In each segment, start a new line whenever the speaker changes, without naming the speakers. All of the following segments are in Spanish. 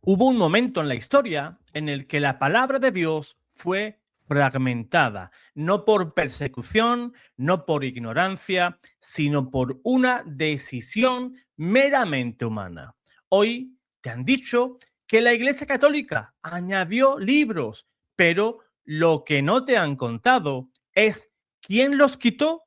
Hubo un momento en la historia en el que la palabra de Dios fue fragmentada, no por persecución, no por ignorancia, sino por una decisión meramente humana. Hoy te han dicho que la Iglesia Católica añadió libros, pero lo que no te han contado es quién los quitó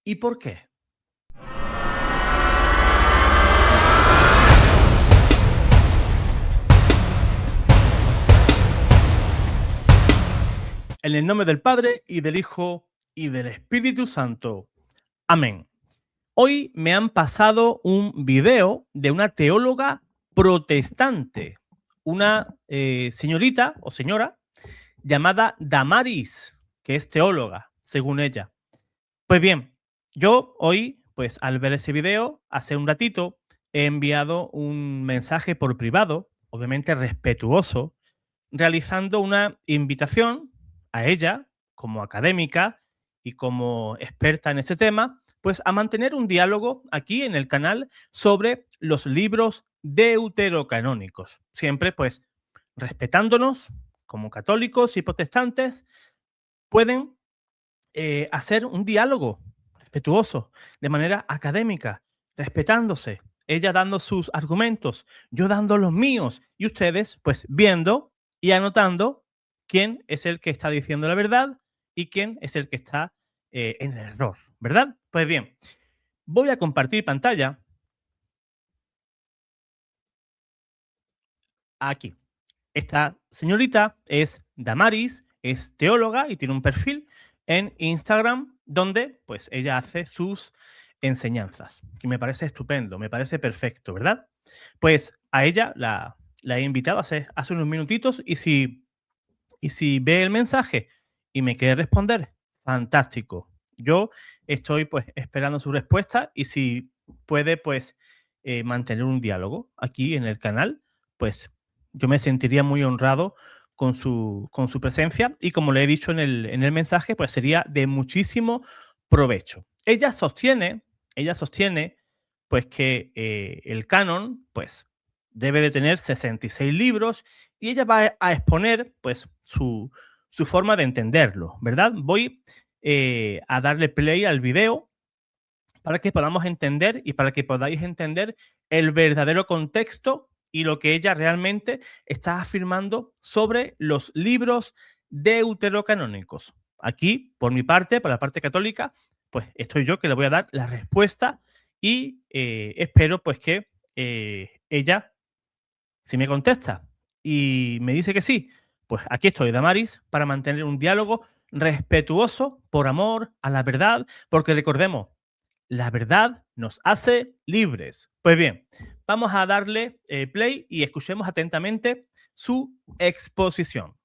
y por qué. En el nombre del Padre, y del Hijo, y del Espíritu Santo. Amén. Hoy me han pasado un video de una teóloga protestante, una señorita o señora llamada Damaris, que es teóloga, según ella. Pues bien, yo hoy, pues al ver ese video, hace un ratito, he enviado un mensaje por privado, obviamente respetuoso, realizando una invitación a ella, como académica y como experta en ese tema, pues a mantener un diálogo aquí en el canal sobre los libros deuterocanónicos. Siempre, pues, respetándonos como católicos y protestantes, pueden hacer un diálogo respetuoso, de manera académica, respetándose. Ella dando sus argumentos, yo dando los míos, y ustedes, pues, viendo y anotando quién es el que está diciendo la verdad y quién es el que está en el error, ¿verdad? Pues bien, voy a compartir pantalla aquí. Esta señorita es Damaris, es teóloga y tiene un perfil en Instagram donde pues ella hace sus enseñanzas, que me parece estupendo, me parece perfecto, ¿verdad? Pues a ella la he invitado hace unos minutitos y si ve el mensaje y me quiere responder, fantástico. Yo estoy pues esperando su respuesta y si puede pues mantener un diálogo aquí en el canal, pues yo me sentiría muy honrado con su presencia y como le he dicho en el mensaje, pues sería de muchísimo provecho. Ella sostiene pues que el canon pues debe de tener 66 libros y ella va a exponer pues su forma de entenderlo, ¿verdad? Voy a darle play al video para que podamos entender y para que podáis entender el verdadero contexto y lo que ella realmente está afirmando sobre los libros deuterocanónicos. Aquí, por mi parte, por la parte católica, pues estoy yo que le voy a dar la respuesta y espero pues que ella, si me contesta y me dice que sí, pues aquí estoy, Damaris, para mantener un diálogo respetuoso por amor a la verdad, porque recordemos, la verdad nos hace libres. Pues bien, vamos a darle play y escuchemos atentamente su exposición.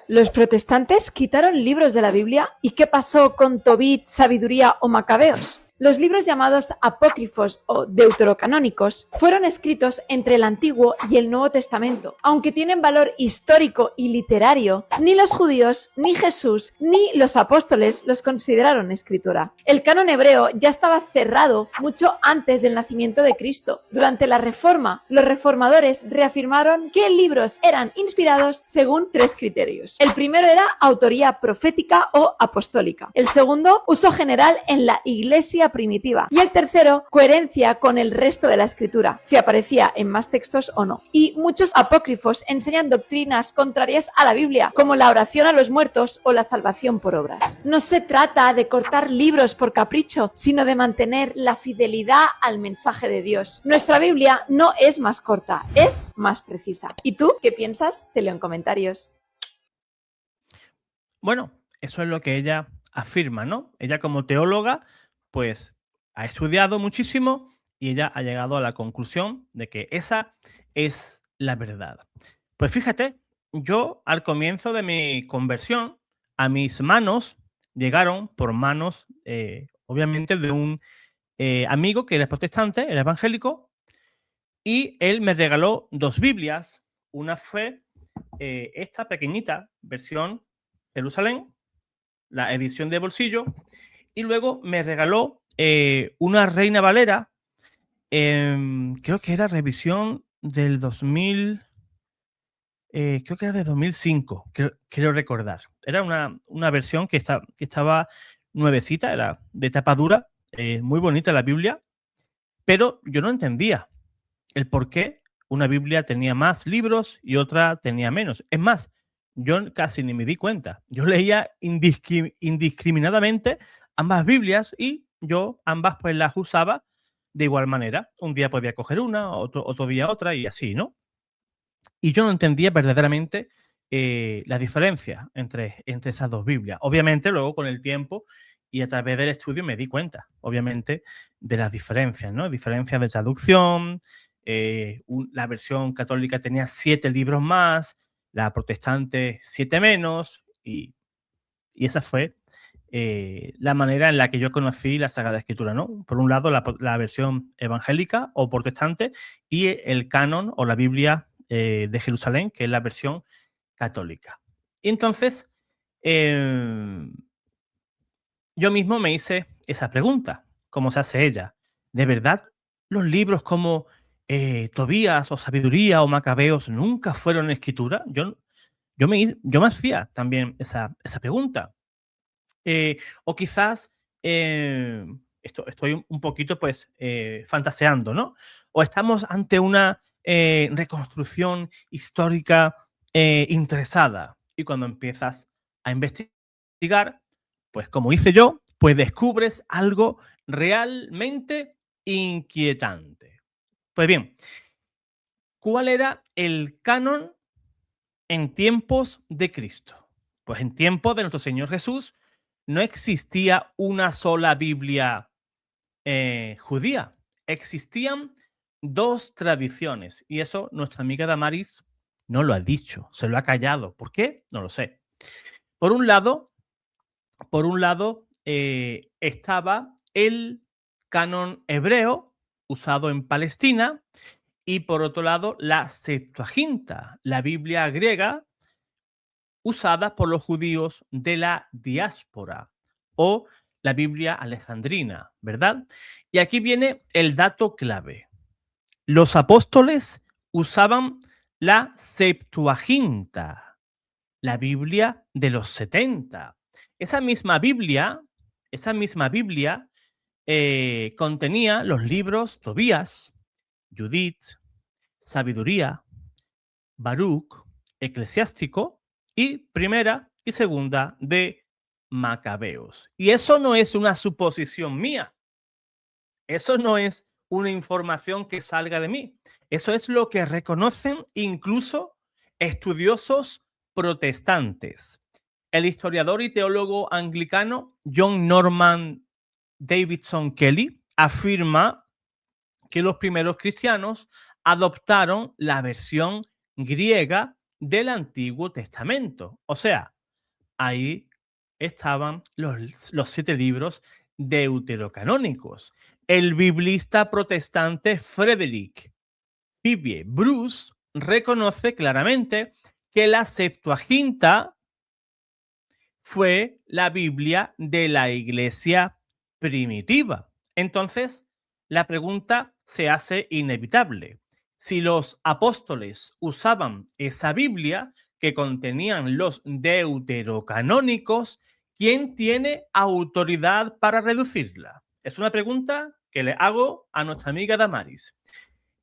Los protestantes quitaron libros de la Biblia. ¿Y qué pasó con Tobit, Sabiduría o Macabeos? Los libros llamados apócrifos o deuterocanónicos fueron escritos entre el Antiguo y el Nuevo Testamento. Aunque tienen valor histórico y literario, ni los judíos, ni Jesús, ni los apóstoles los consideraron escritura. El canon hebreo ya estaba cerrado mucho antes del nacimiento de Cristo. Durante la Reforma, los reformadores reafirmaron que libros eran inspirados según tres criterios. El primero era autoría profética o apostólica. El segundo, uso general en la Iglesia primitiva. Y el tercero, coherencia con el resto de la escritura, si aparecía en más textos o no. Y muchos apócrifos enseñan doctrinas contrarias a la Biblia, como la oración a los muertos o la salvación por obras. No se trata de cortar libros por capricho, sino de mantener la fidelidad al mensaje de Dios. Nuestra Biblia no es más corta, es más precisa. ¿Y tú qué piensas? Te leo en comentarios.
Bueno, eso es lo que ella afirma, ¿no? Ella como teóloga, pues ha estudiado muchísimo y ella ha llegado a la conclusión de que esa es la verdad. Pues fíjate, yo al comienzo de mi conversión, a mis manos llegaron por manos, obviamente, de un amigo que era protestante, era evangélico, y él me regaló dos Biblias. Una fue esta pequeñita versión Jerusalén, la edición de bolsillo, y luego me regaló una Reina Valera, creo que era revisión del 2000, creo que era de 2005, creo recordar. Era una versión que estaba nuevecita, era de tapa dura, muy bonita la Biblia, pero yo no entendía el por qué una Biblia tenía más libros y otra tenía menos. Es más, yo casi ni me di cuenta. Yo leía indiscriminadamente ambas Biblias y yo ambas pues las usaba de igual manera. Un día podía coger una, otro día otra y así, ¿no? Y yo no entendía verdaderamente la diferencia entre esas dos Biblias. Obviamente, luego con el tiempo y a través del estudio me di cuenta, obviamente, de las diferencias, ¿no? Diferencias de traducción, la versión católica tenía 7 libros más, la protestante 7 menos, y esa fue la manera en la que yo conocí la Sagrada Escritura, ¿no? Por un lado, la versión evangélica o protestante y el canon o la Biblia de Jerusalén, que es la versión católica. Y entonces, yo mismo me hice esa pregunta, ¿cómo se hace ella? ¿De verdad los libros como Tobías o Sabiduría o Macabeos nunca fueron escritura? Yo me hacía también esa pregunta. O quizás estoy un poquito pues fantaseando, ¿no? O estamos ante una reconstrucción histórica interesada y cuando empiezas a investigar, pues como hice yo, pues descubres algo realmente inquietante. Pues bien, ¿cuál era el canon en tiempos de Cristo? Pues en tiempos de nuestro Señor Jesús no existía una sola Biblia judía. Existían dos tradiciones y eso nuestra amiga Damaris no lo ha dicho, se lo ha callado. ¿Por qué? No lo sé. Por un lado, estaba el canon hebreo usado en Palestina y por otro lado la Septuaginta, la Biblia griega usada por los judíos de la diáspora o la Biblia alejandrina, ¿verdad? Y aquí viene el dato clave. Los apóstoles usaban la Septuaginta, la Biblia de los 70. Esa misma Biblia contenía los libros Tobías, Judith, Sabiduría, Baruch, Eclesiástico y primera y segunda de Macabeos. Y eso no es una suposición mía, eso no es una información que salga de mí, eso es lo que reconocen incluso estudiosos protestantes. El historiador y teólogo anglicano John Norman Davidson Kelly afirma que los primeros cristianos adoptaron la versión griega del Antiguo Testamento. O sea, ahí estaban los 7 libros deuterocanónicos. El biblista protestante Frederick Pibie Bruce reconoce claramente que la Septuaginta fue la Biblia de la iglesia primitiva. Entonces, la pregunta se hace inevitable. Si los apóstoles usaban esa Biblia que contenían los deuterocanónicos, ¿quién tiene autoridad para reducirla? Es una pregunta que le hago a nuestra amiga Damaris.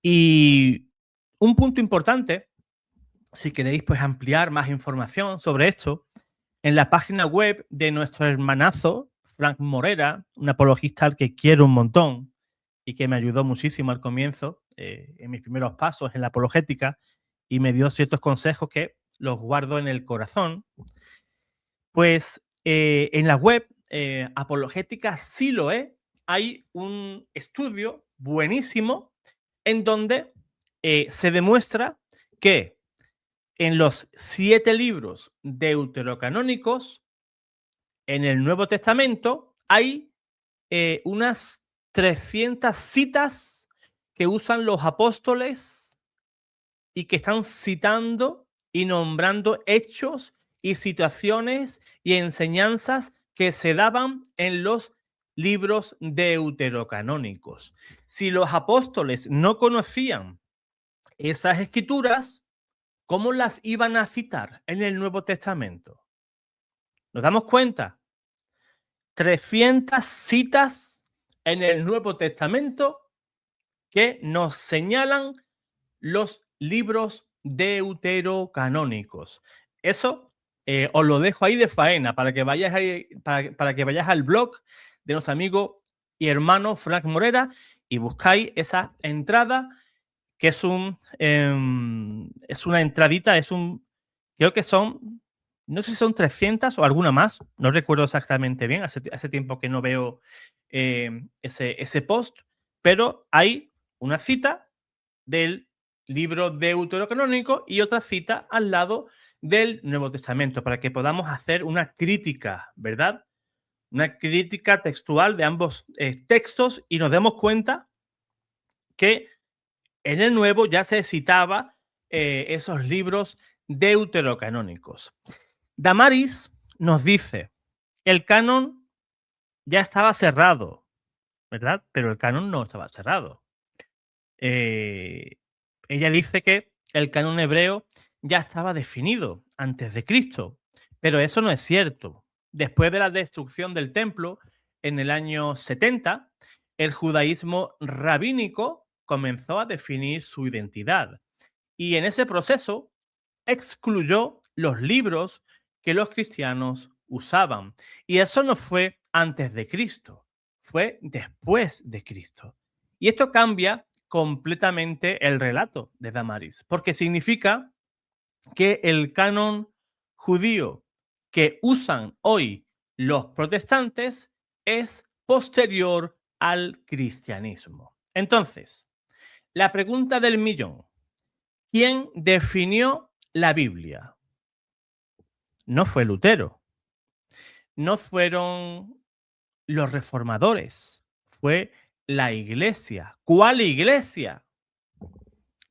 Y un punto importante, si queréis pues ampliar más información sobre esto, en la página web de nuestro hermanazo, Frank Morera, un apologista al que quiero un montón y que me ayudó muchísimo al comienzo, en mis primeros pasos en la apologética, y me dio ciertos consejos que los guardo en el corazón. Pues en la web Apologética Siloé hay un estudio buenísimo en donde se demuestra que en los 7 libros deuterocanónicos, en el Nuevo Testamento, hay unas 300 citas que usan los apóstoles y que están citando y nombrando hechos y situaciones y enseñanzas que se daban en los libros deuterocanónicos. Si los apóstoles no conocían esas escrituras, ¿cómo las iban a citar en el Nuevo Testamento? ¿Nos damos cuenta? 300 citas en el Nuevo Testamento que nos señalan los libros deuterocanónicos. Eso os lo dejo ahí de faena para que vayáis ahí, para que vayáis al blog de nuestro amigo y hermano Frank Morera y buscáis esa entrada que es una entradita, creo que son, no sé si son 300 o alguna más, no recuerdo exactamente bien, hace tiempo que no veo ese post, pero hay una cita del libro deuterocanónico y otra cita al lado del Nuevo Testamento para que podamos hacer una crítica, ¿verdad? Una crítica textual de ambos textos y nos demos cuenta que en el Nuevo ya se citaba esos libros deuterocanónicos. Damaris nos dice, el canon ya estaba cerrado, ¿verdad? Pero el canon no estaba cerrado. Ella dice que el canon hebreo ya estaba definido antes de Cristo, pero eso no es cierto. Después de la destrucción del templo en el año 70, el judaísmo rabínico comenzó a definir su identidad y en ese proceso excluyó los libros que los cristianos usaban. Y eso no fue antes de Cristo, fue después de Cristo. Y esto cambia completamente el relato de Damaris, porque significa que el canon judío que usan hoy los protestantes es posterior al cristianismo. Entonces, la pregunta del millón, ¿quién definió la Biblia? No fue Lutero, no fueron los reformadores, fue la iglesia. ¿Cuál iglesia?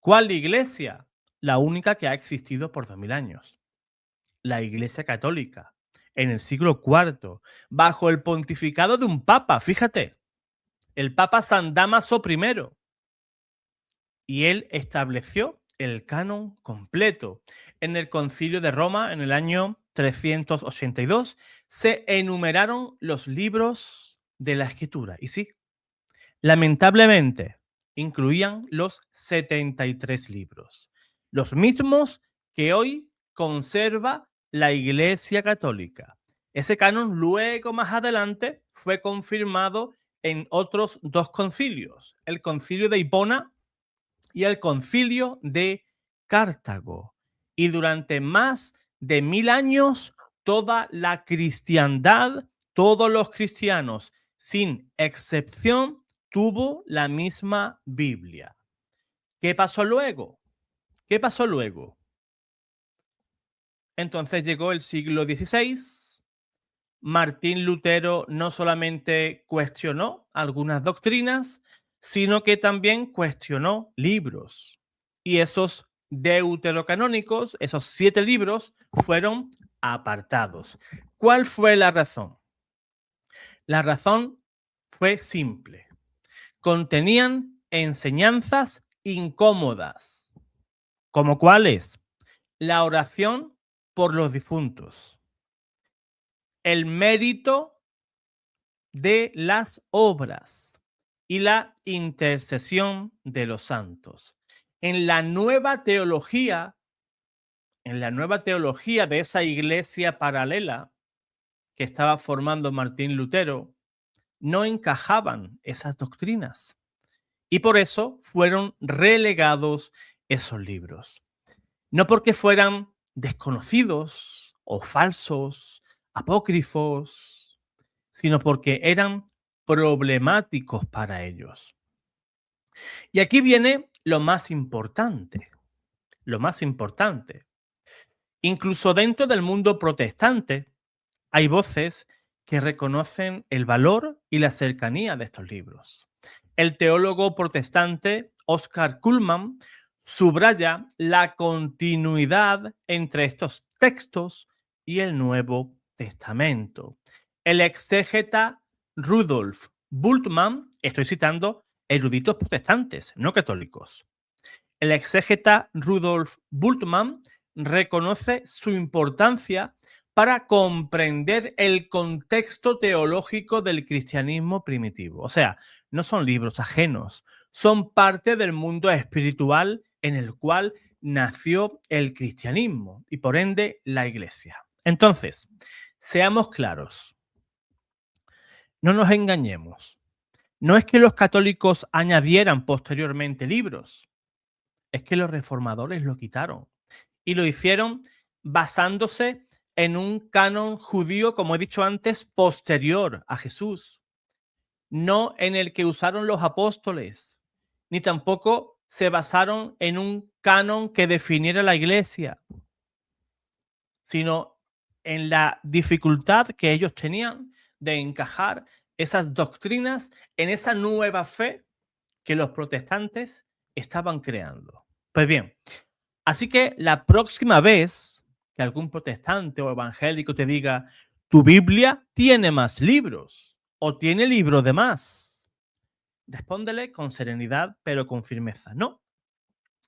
¿Cuál iglesia? La única que ha existido por 2000 años. La Iglesia Católica, en el siglo IV, bajo el pontificado de un papa, fíjate, el Papa San Dámaso I. Y él estableció el canon completo. En el Concilio de Roma, en el año 382, se enumeraron los libros de la Escritura. Y sí, lamentablemente, incluían los 73 libros, los mismos que hoy conserva la Iglesia Católica. Ese canon luego, más adelante, fue confirmado en otros dos concilios, el Concilio de Hipona y el Concilio de Cartago. Y durante más de 1000 años, toda la cristiandad, todos los cristianos, sin excepción, tuvo la misma Biblia. ¿Qué pasó luego? ¿Qué pasó luego? Entonces llegó el siglo XVI. Martín Lutero no solamente cuestionó algunas doctrinas, sino que también cuestionó libros. Y esos deuterocanónicos, esos 7 libros, fueron apartados. ¿Cuál fue la razón? La razón fue simple. Contenían enseñanzas incómodas. ¿Como cuáles? La oración por los difuntos, el mérito de las obras y la intercesión de los santos. En la nueva teología de esa iglesia paralela que estaba formando Martín Lutero, no encajaban esas doctrinas y por eso fueron relegados esos libros. No porque fueran desconocidos o falsos, apócrifos, sino porque eran problemáticos para ellos. Y aquí viene lo más importante, lo más importante. Incluso dentro del mundo protestante hay voces que reconocen el valor y la cercanía de estos libros. El teólogo protestante Oscar Cullmann subraya la continuidad entre estos textos y el Nuevo Testamento. El exégeta Rudolf Bultmann, estoy citando eruditos protestantes, no católicos. el exégeta Rudolf Bultmann reconoce su importancia para comprender el contexto teológico del cristianismo primitivo. O sea, no son libros ajenos, son parte del mundo espiritual en el cual nació el cristianismo y por ende la iglesia. Entonces, seamos claros, no nos engañemos. No es que los católicos añadieran posteriormente libros, es que los reformadores lo quitaron y lo hicieron basándose en un canon judío, como he dicho antes, posterior a Jesús, no en el que usaron los apóstoles, ni tampoco se basaron en un canon que definiera la iglesia, sino en la dificultad que ellos tenían de encajar esas doctrinas en esa nueva fe que los protestantes estaban creando. Pues bien, así que la próxima vez que algún protestante o evangélico te diga, tu Biblia tiene más libros o tiene libros de más, respóndele con serenidad pero con firmeza. No,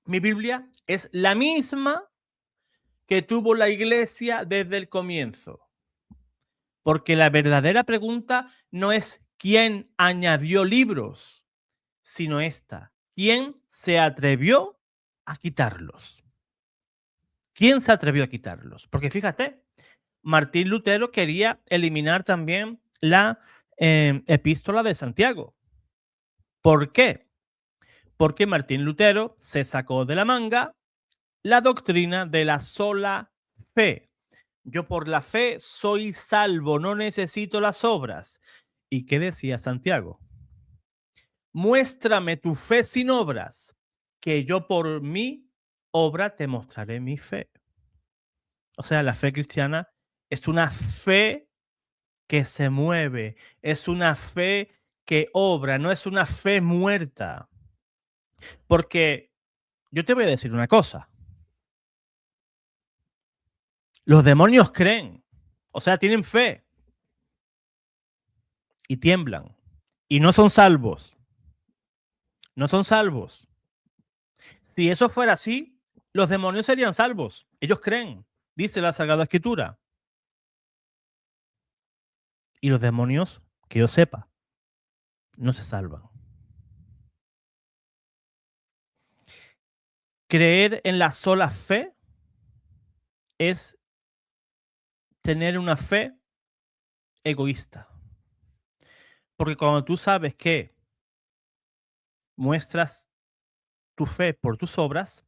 mi Biblia es la misma que tuvo la iglesia desde el comienzo. Porque la verdadera pregunta no es quién añadió libros, sino esta: ¿quién se atrevió a quitarlos? ¿Quién se atrevió a quitarlos? Porque fíjate, Martín Lutero quería eliminar también la epístola de Santiago. ¿Por qué? Porque Martín Lutero se sacó de la manga la doctrina de la sola fe. Yo por la fe soy salvo, no necesito las obras. ¿Y qué decía Santiago? Muéstrame tu fe sin obras, que yo por mi obra te mostraré mi fe. O sea, la fe cristiana es una fe que se mueve, es una fe que obra, no es una fe muerta. Porque yo te voy a decir una cosa. Los demonios creen, o sea, tienen fe y tiemblan y no son salvos. No son salvos. Si eso fuera así, los demonios serían salvos. Ellos creen, dice la Sagrada Escritura. Y los demonios, que yo sepa, no se salvan. Creer en la sola fe es tener una fe egoísta. Porque cuando tú sabes que muestras tu fe por tus obras,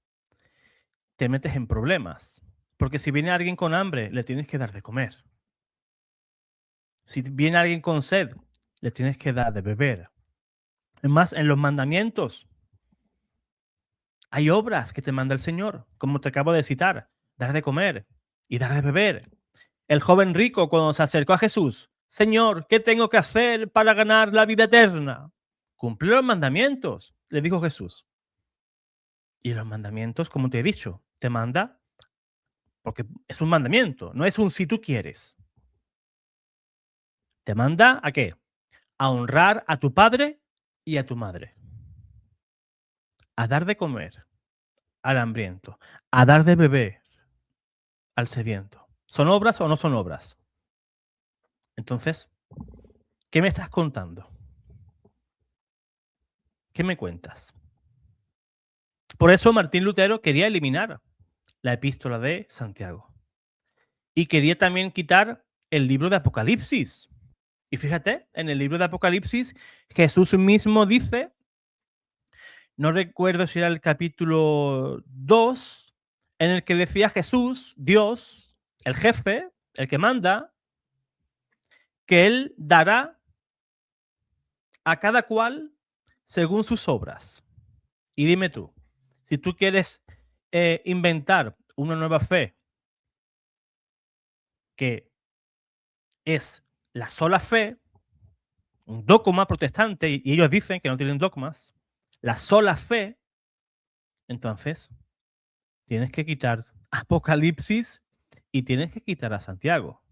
te metes en problemas. Porque si viene alguien con hambre, le tienes que dar de comer. Si viene alguien con sed, le tienes que dar de beber. Es más, en los mandamientos hay obras que te manda el Señor, como te acabo de citar: dar de comer y dar de beber. El joven rico, cuando se acercó a Jesús: Señor, ¿qué tengo que hacer para ganar la vida eterna? Cumplir los mandamientos, le dijo Jesús. Y los mandamientos, como te he dicho, te manda porque es un mandamiento, no es un si tú quieres. Te manda ¿a qué? A honrar a tu padre y a tu madre. A dar de comer al hambriento, a dar de beber al sediento. ¿Son obras o no son obras? Entonces, ¿qué me estás contando? ¿Qué me cuentas? Por eso Martín Lutero quería eliminar la epístola de Santiago. Y quería también quitar el libro de Apocalipsis. Y fíjate, en el libro de Apocalipsis, Jesús mismo dice, no recuerdo si era el capítulo 2, en el que decía Jesús, Dios, el jefe, el que manda, que él dará a cada cual según sus obras. Y dime tú, si tú quieres inventar una nueva fe que es la sola fe, un dogma protestante, y ellos dicen que no tienen dogmas, la sola fe, entonces tienes que quitar Apocalipsis y tienes que quitar a Santiago.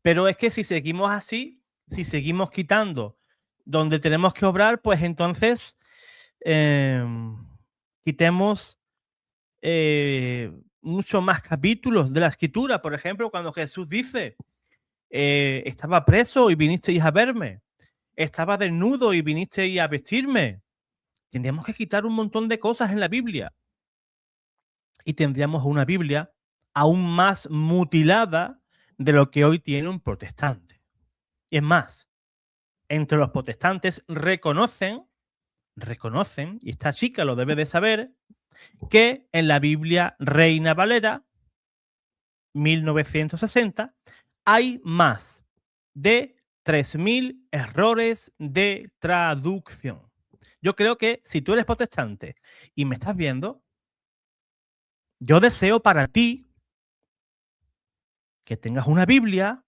Pero es que si seguimos así, si seguimos quitando donde tenemos que obrar, pues entonces quitemos muchos más capítulos de la Escritura. Por ejemplo, cuando Jesús dice, estaba preso y vinisteis a verme, estaba desnudo y vinisteis a vestirme. Tendríamos que quitar un montón de cosas en la Biblia y tendríamos una Biblia aún más mutilada de lo que hoy tiene un protestante. Y es más, entre los protestantes reconocen, y esta chica lo debe de saber, que en la Biblia Reina Valera 1960 hay más de 3000 errores de traducción. Yo creo que si tú eres protestante y me estás viendo, yo deseo para ti que tengas una Biblia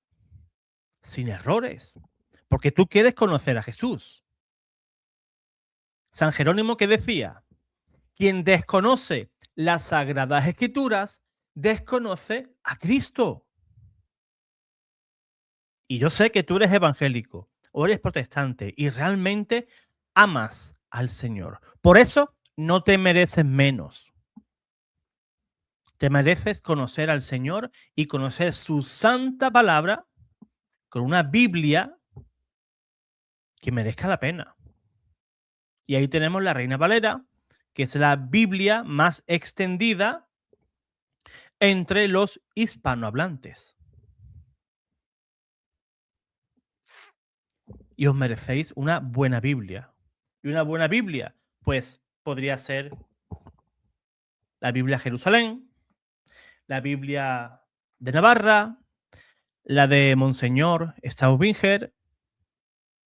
sin errores, porque tú quieres conocer a Jesús. San Jerónimo, que decía, quien desconoce las Sagradas Escrituras, desconoce a Cristo. Y yo sé que tú eres evangélico o eres protestante y realmente amas al Señor. Por eso no te mereces menos. Te mereces conocer al Señor y conocer su santa palabra con una Biblia que merezca la pena. Y ahí tenemos la Reina Valera, que es la Biblia más extendida entre los hispanohablantes. Y os merecéis una buena Biblia. Y una buena Biblia, pues podría ser la Biblia Jerusalén, la Biblia de Navarra, la de Monseñor Staubinger.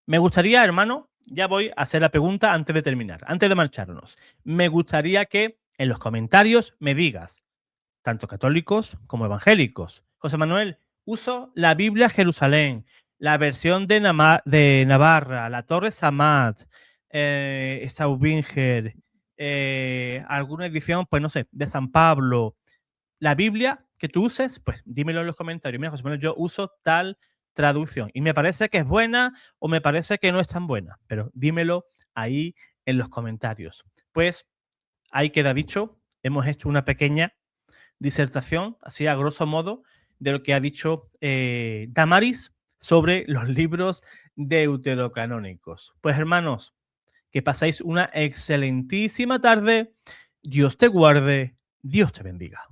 Me gustaría, hermano, ya voy a hacer la pregunta antes de terminar, antes de marcharnos. Me gustaría que en los comentarios me digas, tanto católicos como evangélicos. José Manuel, uso la Biblia Jerusalén, la versión de Navarra, la Torre Samat, Staubinger, alguna edición, pues no sé, de San Pablo. La Biblia que tú uses, pues dímelo en los comentarios. Mira, José Manuel, yo uso tal traducción y me parece que es buena o me parece que no es tan buena, pero dímelo ahí en los comentarios. Pues ahí queda dicho, hemos hecho una pequeña disertación, así a grosso modo, de lo que ha dicho Damaris sobre los libros deuterocanónicos. Pues hermanos, que pasáis una excelentísima tarde. Dios te guarde, Dios te bendiga.